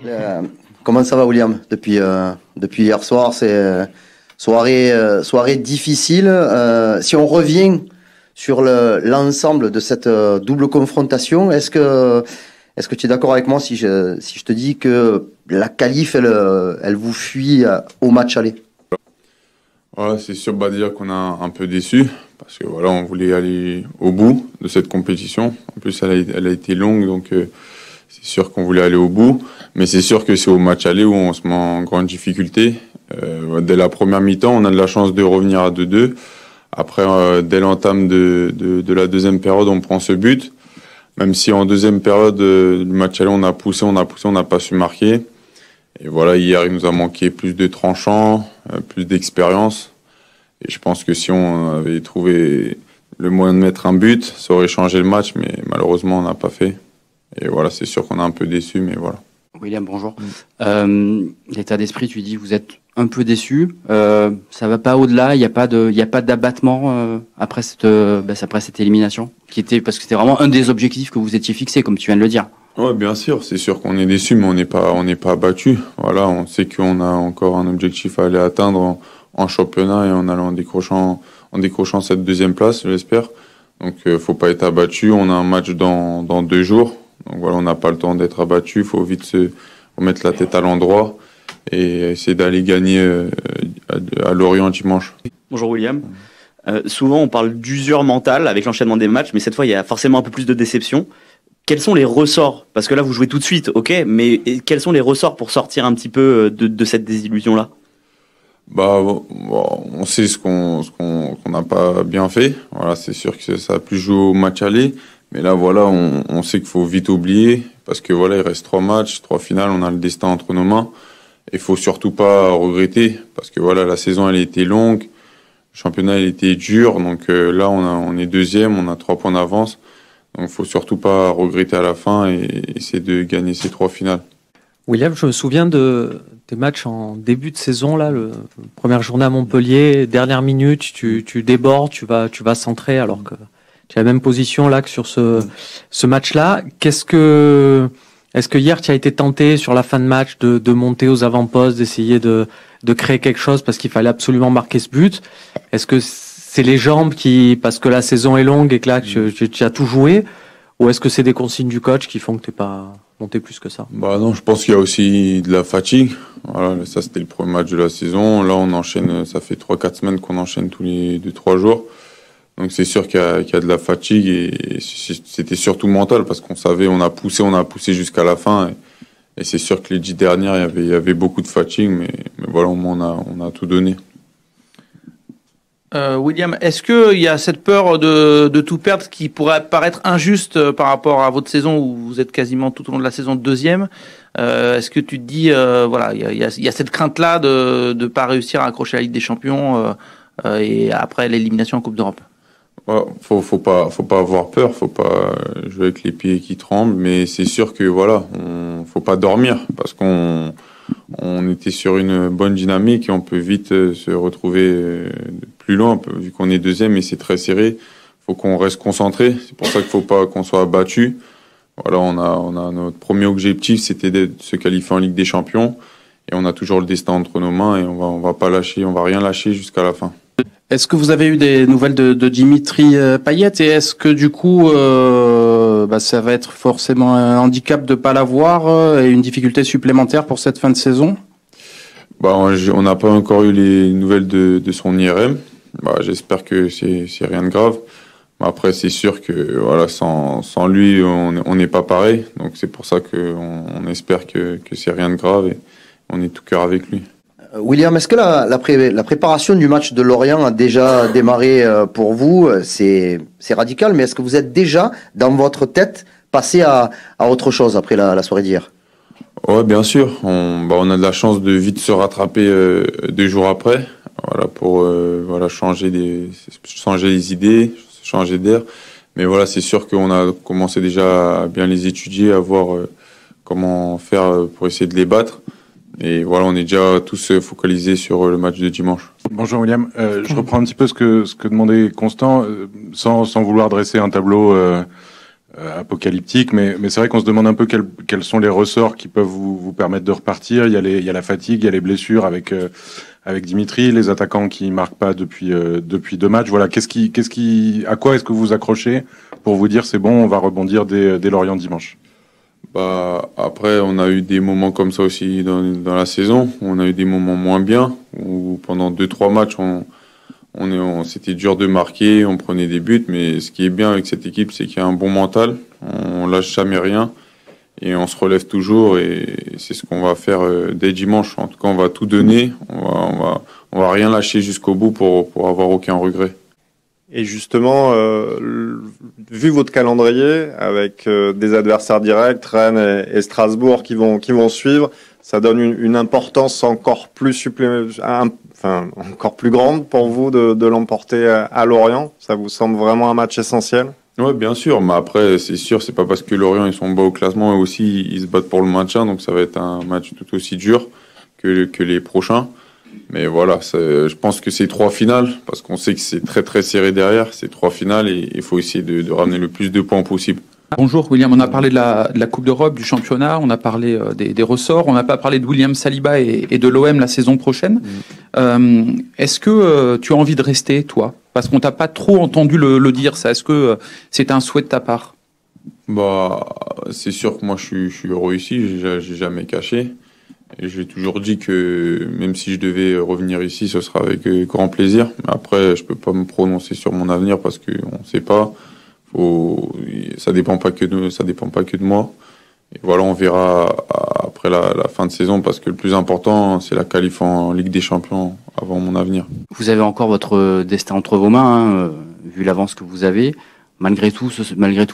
Euh, Comment ça va, William? Depuis hier soir, c'est soirée difficile. Si on revient sur l'ensemble de cette double confrontation, est-ce que tu es d'accord avec moi si je te dis que la qualif, elle vous fuit au match aller? Ouais, c'est sûr, dire qu'on a un peu déçu parce que voilà, on voulait aller au bout de cette compétition. En plus, elle a été longue, donc c'est sûr qu'on voulait aller au bout. Mais c'est sûr que c'est au match aller où on se met en grande difficulté. Dès la première mi-temps, on a de la chance de revenir à 2-2. Après, dès l'entame de la deuxième période, on prend ce but. Même si en deuxième période, le match aller, on a poussé, on n'a pas su marquer. Et voilà, hier, il nous a manqué plus de tranchants, plus d'expérience. Et je pense que si on avait trouvé le moyen de mettre un but, ça aurait changé le match, mais malheureusement, on n'a pas fait. Et voilà, c'est sûr qu'on est un peu déçu, mais voilà. William, bonjour. L'état d'esprit, tu dis, vous êtes un peu déçu. Ça va pas au-delà. Il y a pas d'abattement après cette élimination, parce que c'était vraiment un des objectifs que vous étiez fixé, comme tu viens de le dire. Ouais, bien sûr. C'est sûr qu'on est déçu, mais on n'est pas abattu. Voilà, on sait qu'on a encore un objectif à aller atteindre en championnat et en décrochant cette deuxième place, je l'espère. Donc, faut pas être abattu. On a un match dans 2 jours. Donc voilà, on n'a pas le temps d'être abattu. Il faut vite se remettre la tête à l'endroit et essayer d'aller gagner à Lorient dimanche. Bonjour William. Souvent on parle d'usure mentale avec l'enchaînement des matchs, mais cette fois il y a forcément un peu plus de déception. Quels sont les ressorts? Parce que là vous jouez tout de suite, ok, mais quels sont les ressorts pour sortir un petit peu de cette désillusion-là? On sait ce qu'on n'a pas bien fait. Voilà, c'est sûr que ça a plus joué au match aller. Mais là, voilà, on sait qu'il faut vite oublier parce que voilà, il reste 3 matchs, 3 finales, on a le destin entre nos mains. Il faut surtout pas regretter parce que voilà, la saison, elle a été longue, le championnat, il était dur. Donc là, on est deuxième, on a 3 points d'avance. Donc, il faut surtout pas regretter à la fin et essayer de gagner ces 3 finales. William, je me souviens des matchs en début de saison, là, première journée à Montpellier, dernière minute, tu débordes, tu vas centrer alors que tu as la même position là que sur ce match-là. Est-ce que hier tu as été tenté sur la fin de match de monter aux avant-postes, d'essayer de créer quelque chose parce qu'il fallait absolument marquer ce but? Est-ce que c'est les jambes parce que la saison est longue et que là tu as tout joué, ou est-ce que c'est des consignes du coach qui font que t'es pas monté plus que ça? Non, je pense qu'il y a aussi de la fatigue. Voilà, ça c'était le premier match de la saison. Là on enchaîne, ça fait 3-4 semaines qu'on enchaîne tous les 2-3 jours. Donc c'est sûr qu'il y a de la fatigue et c'était surtout mental parce qu'on savait, on a poussé jusqu'à la fin et c'est sûr que les 10 dernières il y avait beaucoup de fatigue, mais voilà, au moins on a tout donné. William, est-ce qu'il y a cette peur de tout perdre qui pourrait paraître injuste par rapport à votre saison où vous êtes quasiment tout au long de la saison deuxième? Est-ce que tu te dis, voilà, il y a cette crainte-là de pas réussir à accrocher la Ligue des Champions et après l'élimination en Coupe d'Europe? Faut pas avoir peur, faut pas jouer avec les pieds qui tremblent, mais c'est sûr que voilà, faut pas dormir parce qu'on était sur une bonne dynamique et on peut vite se retrouver plus loin, vu qu'on est deuxième et c'est très serré. Faut qu'on reste concentré. C'est pour ça qu'il faut pas qu'on soit abattu. Voilà, on a notre premier objectif, c'était de se qualifier en Ligue des Champions et on a toujours le destin entre nos mains et on va pas lâcher, on va rien lâcher jusqu'à la fin. Est-ce que vous avez eu des nouvelles de Dimitri Payet et est-ce que du coup ça va être forcément un handicap de pas l'avoir et une difficulté supplémentaire pour cette fin de saison? On n'a pas encore eu les nouvelles de son IRM. J'espère que c'est rien de grave. Après c'est sûr que voilà, sans lui on n'est pas pareil. Donc c'est pour ça qu'on espère que c'est rien de grave et on est tout cœur avec lui. William, est-ce que la préparation du match de Lorient a déjà démarré pour vous? C'est radical, mais est-ce que vous êtes déjà, dans votre tête, passé à autre chose après la soirée d'hier? Ouais, bien sûr. On a de la chance de vite se rattraper 2 jours après, voilà, pour changer les idées, changer d'air. Mais voilà, c'est sûr qu'on a commencé déjà à bien les étudier, à voir comment faire pour essayer de les battre. Et voilà, on est déjà tous focalisés sur le match de dimanche. Bonjour William, je reprends un petit peu ce que demandait Constant, sans vouloir dresser un tableau apocalyptique, mais c'est vrai qu'on se demande un peu quels sont les ressorts qui peuvent vous permettre de repartir. Il y a la fatigue, il y a les blessures avec Dimitri, les attaquants qui marquent pas depuis 2 matchs. Voilà, à quoi est-ce que vous vous accrochez pour vous dire c'est bon, on va rebondir dès Lorient dimanche? Bah, après, on a eu des moments comme ça aussi dans la saison. On a eu des moments moins bien, où pendant 2-3 matchs, c'était dur de marquer, on prenait des buts, mais ce qui est bien avec cette équipe, c'est qu'il y a un bon mental, on lâche jamais rien, et on se relève toujours, et c'est ce qu'on va faire dès dimanche. En tout cas, on va tout donner, on va rien lâcher jusqu'au bout pour avoir aucun regret. Et justement, vu votre calendrier, avec des adversaires directs, Rennes et Strasbourg qui vont suivre, ça donne une importance encore plus encore plus grande pour vous de l'emporter à Lorient. Ça vous semble vraiment un match essentiel? Ouais, bien sûr, mais après, c'est sûr, c'est pas parce que Lorient ils sont bas au classement et aussi ils se battent pour le maintien, donc ça va être un match tout aussi dur que les prochains. Mais voilà, je pense que c'est 3 finales, parce qu'on sait que c'est très très serré derrière. C'est 3 finales et il faut essayer de ramener le plus de points possible. Bonjour William, on a parlé de la Coupe d'Europe, du championnat, on a parlé des ressorts, on n'a pas parlé de William Saliba et de l'OM la saison prochaine. Est-ce que tu as envie de rester, toi? Parce qu'on t'a pas trop entendu le dire, ça. Est-ce que c'est un souhait de ta part? Bah, c'est sûr que moi je suis heureux ici, j'ai jamais caché. Et j'ai toujours dit que même si je devais revenir ici, ce sera avec grand plaisir. Mais après, je peux pas me prononcer sur mon avenir parce que on sait pas. Ça dépend pas que de moi. Et voilà, on verra après la fin de saison parce que le plus important, c'est la qualif en Ligue des Champions avant mon avenir. Vous avez encore votre destin entre vos mains, vu l'avance que vous avez. Malgré tout,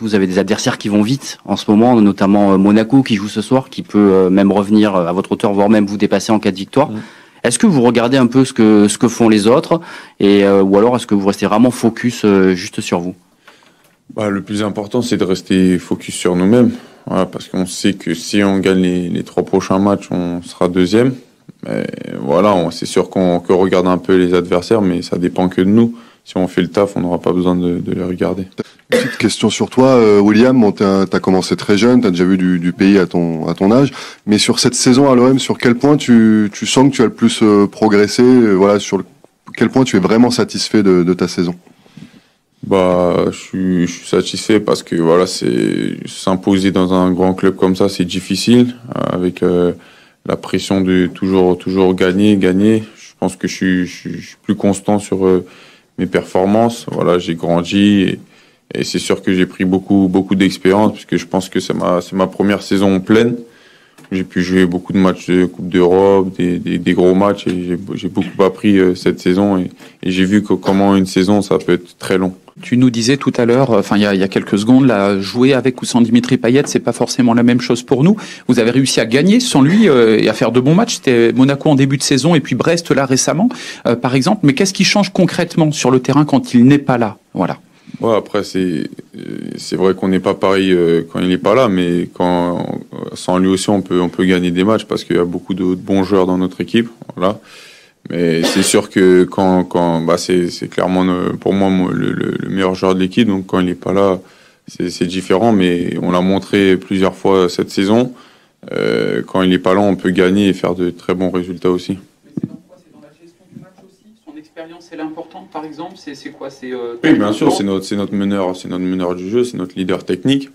vous avez des adversaires qui vont vite en ce moment, notamment Monaco qui joue ce soir, qui peut même revenir à votre hauteur, voire même vous dépasser en cas de victoire. Est-ce que vous regardez un peu ce que font les autres, ou alors est-ce que vous restez vraiment focus juste sur vous? Bah, le plus important, c'est de rester focus sur nous-mêmes, voilà, parce qu'on sait que si on gagne les 3 prochains matchs, on sera 2e. Mais voilà, c'est sûr qu'on regarde un peu les adversaires, mais ça dépend que de nous. Si on fait le taf, on n'aura pas besoin de les regarder. Petite question sur toi, William. Bon, t'as commencé très jeune, t'as déjà vu du pays à ton âge. Mais sur cette saison à l'OM, sur quel point tu sens que tu as le plus progressé? Voilà, quel point tu es vraiment satisfait de ta saison? Bah, je suis satisfait parce que voilà, s'imposer dans un grand club comme ça, c'est difficile avec la pression de toujours gagner. Je pense que je suis plus constant sur mes performances. Voilà, j'ai grandi et c'est sûr que j'ai pris beaucoup d'expérience puisque je pense que c'est ma première saison pleine. J'ai pu jouer beaucoup de matchs de Coupe d'Europe, des gros matchs et j'ai beaucoup appris cette saison et j'ai vu comment une saison ça peut être très long. Tu nous disais tout à l'heure, il y a quelques secondes, là, jouer avec ou sans Dimitri Payet, c'est pas forcément la même chose pour nous. Vous avez réussi à gagner sans lui et à faire de bons matchs. C'était Monaco en début de saison et puis Brest là récemment, par exemple. Mais qu'est-ce qui change concrètement sur le terrain quand il n'est pas là? Voilà. Ouais, après c'est vrai qu'on n'est pas pareil quand il n'est pas là, mais sans lui aussi on peut gagner des matchs parce qu'il y a beaucoup de bons joueurs dans notre équipe. Voilà. Mais c'est sûr que c'est clairement pour moi le meilleur joueur de l'équipe, donc quand il n'est pas là, c'est différent, mais on l'a montré plusieurs fois cette saison. Quand il n'est pas là, on peut gagner et faire de très bons résultats aussi. Mais c'est dans quoi? C'est dans la gestion du match aussi? Son expérience, elle est importante, par exemple? C'est quoi? Oui, bien sûr, c'est notre meneur du jeu, c'est notre leader technique.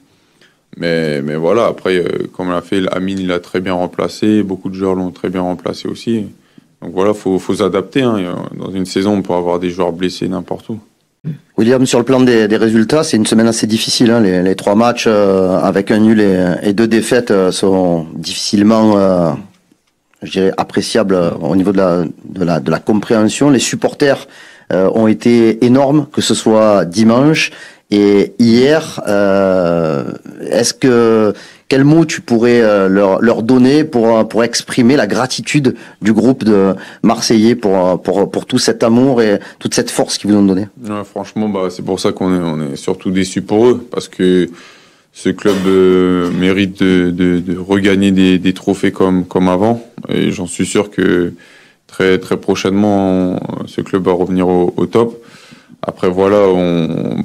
Mais voilà, après, comme l'a fait Amine, il l'a très bien remplacé, beaucoup de joueurs l'ont très bien remplacé aussi. Donc voilà, faut s'adapter. Dans une saison, on peut avoir des joueurs blessés n'importe où. William, sur le plan des résultats, c'est une semaine assez difficile. Les 3 matchs avec un nul et 2 défaites sont difficilement, je dirais, appréciables au niveau de la compréhension. Les supporters ont été énormes, que ce soit dimanche et hier. Quel mot tu pourrais leur donner pour exprimer la gratitude du groupe de Marseillais pour tout cet amour et toute cette force qu'ils vous ont donné? Ouais, franchement, c'est pour ça qu'on est surtout déçus pour eux, parce que ce club mérite de regagner des trophées comme avant, et j'en suis sûr que très très prochainement ce club va revenir au top. Après voilà,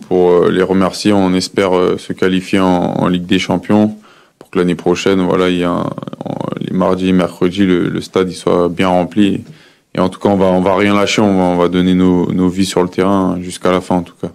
pour les remercier, on espère se qualifier en Ligue des Champions pour que l'année prochaine, voilà, il y a les mardis et mercredis, le stade il soit bien rempli. Et en tout cas, on va rien lâcher, on va donner nos vies sur le terrain jusqu'à la fin en tout cas.